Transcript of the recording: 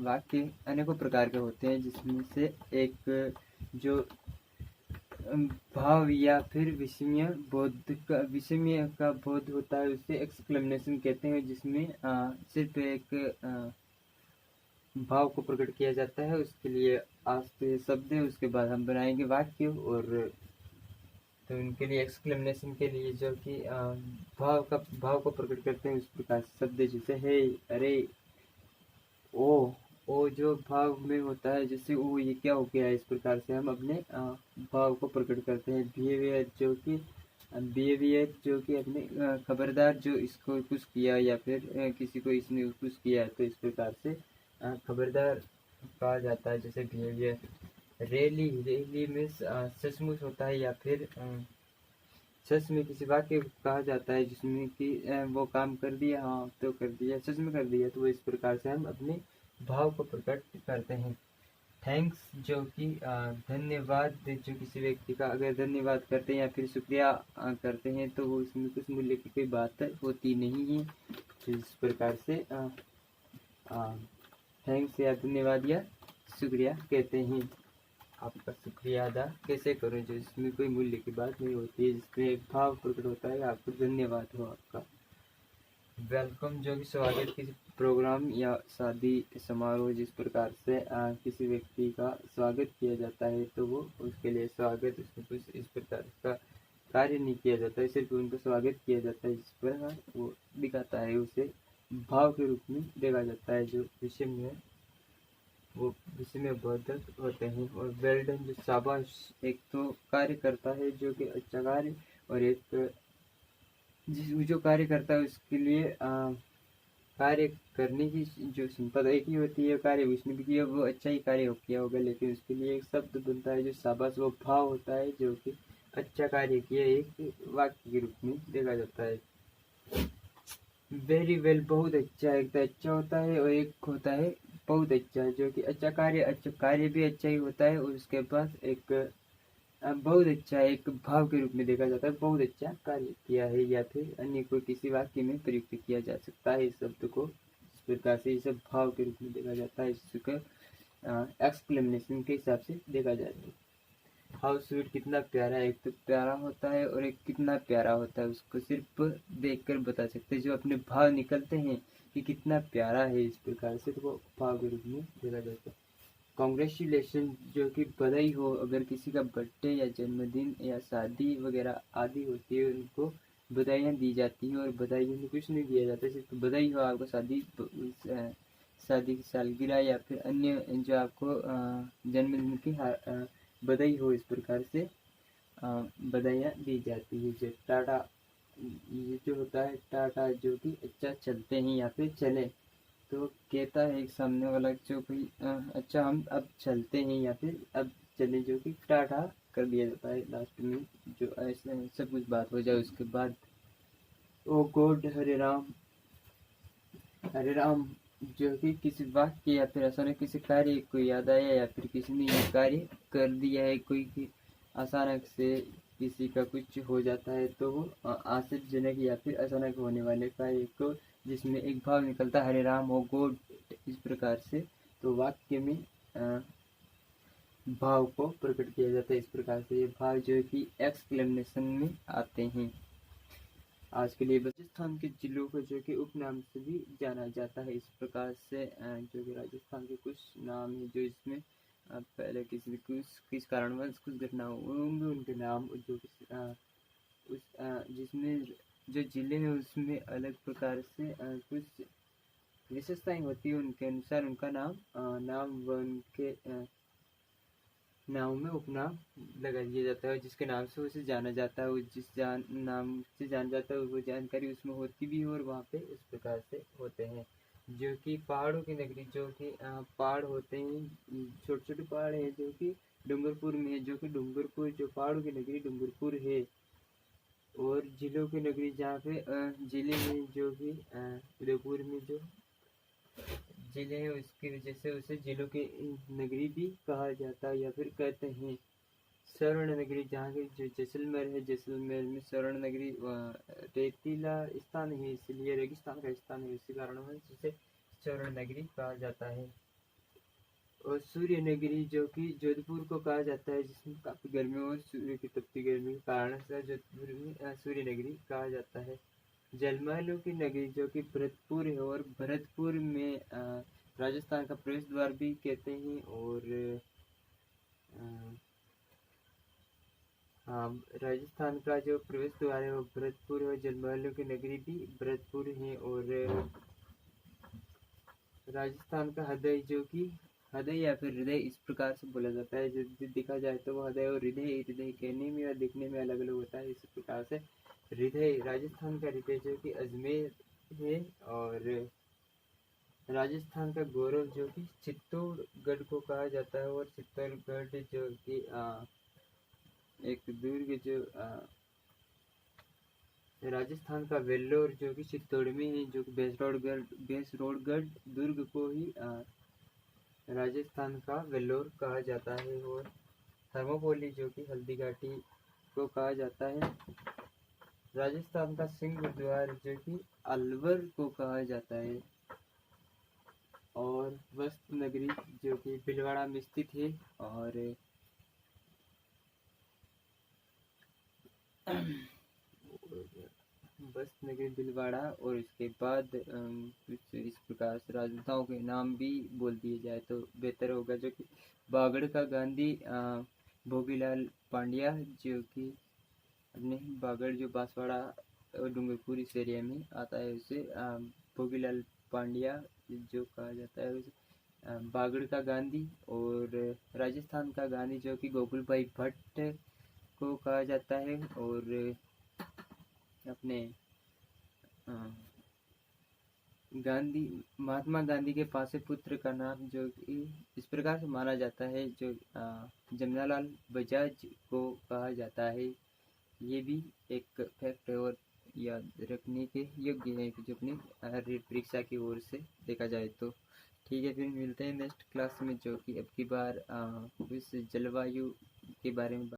वाक्य अनेकों प्रकार के होते हैं, जिसमें से एक जो भाव या फिर विस्मय का बोध होता है उसे एक्सक्लेमेशन कहते हैं, जिसमें सिर्फ एक भाव को प्रकट किया जाता है। उसके लिए आज तो ये शब्द है, उसके बाद हम बनाएंगे वाक्य। और तो उनके लिए एक्सक्लेमेशन के लिए जो कि भाव को प्रकट करते हैं, उस प्रकार शब्द जैसे है, अरे, ओ जो भाव में होता है, जैसे ओ ये क्या हो गया, इस प्रकार से हम अपने भाव को प्रकट करते हैं। बिहेवियर जो कि अपने खबरदार, जो इसको कुछ किया या फिर किसी को इसने कुछ किया, तो इस प्रकार से खबरदार कहा जाता है, जैसे बिहेवियर। रेली में सचमुच होता है, या फिर सच में किसी वाक्य कहा जाता है जिसमें कि वो काम कर दिया, हाँ तो कर दिया, सच में कर दिया। तो इस प्रकार से हम अपने भाव को प्रकट करते हैं। थैंक्स जो कि धन्यवाद, जो किसी व्यक्ति का अगर धन्यवाद करते हैं या फिर शुक्रिया करते हैं, तो वो इसमें कुछ मूल्य की कोई बात होती नहीं है। तो इस प्रकार से थैंक्स या धन्यवाद या शुक्रिया कहते हैं। आपका शुक्रिया अदा कैसे करूं, जो इसमें कोई मूल्य की बात नहीं होती है, जिसमें एक भाव प्रकट होता है, आपको धन्यवाद हो आपका। वेलकम जो कि स्वागत, किसी प्रोग्राम या शादी समारोह जिस प्रकार से किसी व्यक्ति का स्वागत किया जाता है, तो वो उसके लिए स्वागत, उसमें कुछ इस प्रकार का कार्य नहीं किया जाता है, सिर्फ उनका स्वागत किया जाता है, जिस पर वो दिखाता है, उसे भाव के रूप में देखा जाता है। जो विषय में है वो विषय में बोधक होते हैं। और वेल डन जो शाबाश, एक तो कार्य करता है जो कि अच्छा कार्य, और एक जो कार्य करता है उसके लिए कार्य करने की जो संपदा एक ही होती है, कार्य उसने भी किया, वो अच्छा ही कार्य किया होगा, लेकिन उसके लिए एक शब्द बनता है जो शाबाश, वो भाव होता है जो कि अच्छा कार्य किया, एक वाक्य के रूप में देखा जाता है। वेरी वेल बहुत अच्छा, एक तो अच्छा होता है और एक होता है बहुत अच्छा, जो कि अच्छा कार्य भी अच्छा ही होता है, और उसके पास एक बहुत अच्छा एक भाव के रूप में देखा जाता है, बहुत अच्छा कार्य किया है, या फिर अन्य कोई किसी वाक्य में प्रयुक्त किया जा सकता है इस शब्द को। इस प्रकार से इसे भाव के रूप में देखा जाता है, इसको एक्सक्लेमेशन के हिसाब से देखा जाता है। हाउ स्वीट कितना प्यारा, एक तो प्यारा होता है और एक कितना प्यारा होता है, उसको सिर्फ देखकर बता सकते हैं, जो अपने भाव निकलते हैं कि कितना प्यारा है, इस प्रकार से तो वो भाव के रूप में देखा जाता है। कॉन्ग्रेचुलेशन जो कि बधाई हो, अगर किसी का बर्थडे या जन्मदिन या शादी वगैरह आदि होती है, उनको बधाइयाँ दी जाती हैं, और बधाइयों में कुछ नहीं दिया जाता, सिर्फ बधाई हो आपको शादी की सालगिरह या फिर अन्य जो आपको जन्मदिन की बधाई हो, इस प्रकार से बधाइयाँ दी जाती है। जो टाटा, ये जो होता है टाटा, जो कि अच्छा चलते हैं या फिर चले, तो कहता है एक सामने वाला जो कोई अच्छा हम अब चलते हैं या फिर अब चले, जो कि टाटा कर दिया जाता है लास्ट में, जो ऐसे सब कुछ बात हो जाए उसके बाद। ओ गॉड, हरे राम जो कि किसी वाक्य या फिर अचानक किसी कार्य को याद आया, या फिर किसी ने यह कार्य कर दिया है, कोई की अचानक से किसी का कुछ हो जाता है, तो वो आश्चर्यजनक या फिर अचानक होने वाले कार्य को, जिसमें एक भाव निकलता है, हरे राम हो गॉड, इस प्रकार से, तो वाक्य में भाव को प्रकट किया जाता है। इस प्रकार से ये भाव जो है कि एक्सक्लेमेशन में आते हैं। आज के लिए राजस्थान के जिलों को जो कि उपनाम से भी जाना जाता है, इस प्रकार से जो कि राजस्थान के कुछ नाम है, जो इसमें पहले किस कारणवश कुछ घटना होंगे, उनके नाम जो उस जिसमें जो जिले हैं उसमें अलग प्रकार से कुछ विशेषताएं होती है, उनके अनुसार उनका नाम व उनके नाम में उपनाम लगा दिया जाता है, जिसके नाम से उसे जाना जाता है, जिस नाम से जाना जाता है वो जानकारी उसमें होती भी है, और वहाँ पे इस प्रकार से होते हैं। जो कि पहाड़ों की नगरी, जो कि पहाड़ होते हैं, छोटे छोटे पहाड़ है, जो कि डूंगरपुर में है, जो कि डूंगरपुर जो पहाड़ों की नगरी डूंगरपुर है। और जिलों की नगरी, जहाँ पे जिले में जो कि उदयपुर में जो जिले हैं, उसकी वजह से उसे जिलों की नगरी भी कहा जाता है, या फिर कहते हैं। स्वर्ण नगरी, जहाँ की जो जैसलमेर है, जैसलमेर में स्वर्ण नगरी रेतीला स्थान है, इसलिए रेगिस्तान का स्थान है, इसी कारण जिसे स्वर्ण नगरी कहा जाता है। और सूर्य नगरी जो कि जोधपुर को कहा जाता है, जिसमें काफ़ी गर्मी और सूर्य की तपती गर्मी के कारण से जोधपुर में सूर्य नगरी कहा जाता है। जलमहलों की नगरी जो कि भरतपुर है, और भरतपुर में राजस्थान का प्रवेश द्वार भी कहते हैं। और हाँ, राजस्थान का जो प्रवेश द्वार है वो भरतपुर है। जलमहलों की नगरी भी भरतपुर है। और राजस्थान का हृदय जो कि हृदय या फिर हृदय इस प्रकार से बोला जाता है, जो देखा जाए तो वो हृदय और हृदय हृदय कहने में और दिखने में अलग अलग होता है। इस प्रकार से हृदय, राजस्थान का हृदय जो कि अजमेर है। और राजस्थान का गौरव जो कि चित्तौड़गढ़ को कहा जाता है। और चित्तौड़गढ़ जो कि एक दुर्ग जो राजस्थान का वेल्लोर जो कि चित्तौड़ में है, जो कि भैंसरोडगढ़ दुर्ग को ही राजस्थान का वेल्लोर कहा जाता है। और थर्मोपोली जो कि हल्दी घाटी को कहा जाता है। राजस्थान का सिंह द्वार जो कि अलवर को कहा जाता है। और वस्त नगरी जो कि भीलवाड़ा में स्थित है। और वस्त नगरी भीलवाड़ा। और इसके बाद कुछ इस प्रकार से राजनेताओं के नाम भी बोल दिए जाए तो बेहतर होगा, जो कि बागड़ का गांधी भोगीलाल पांड्या, जो कि अपने बागड़ जो बांसवाड़ा और डूंगरपुर इस एरिया में आता है, उसे भोगीलाल पांड्या जो कहा जाता है उसे बागड़ का गांधी। और राजस्थान का गांधी जो कि गोकुल भाई भट्ट को कहा जाता है। और अपने गांधी, महात्मा गांधी के पासे पुत्र का नाम जो कि इस प्रकार से माना जाता है, जो जमनालाल बजाज को कहा जाता है। ये भी एक फैक्ट है और याद रखने के योग्य है, जो अपनी परीक्षा की ओर से देखा जाए तो। ठीक है, फिर मिलते हैं नेक्स्ट क्लास में, जो कि अब की बार इस जलवायु के बारे में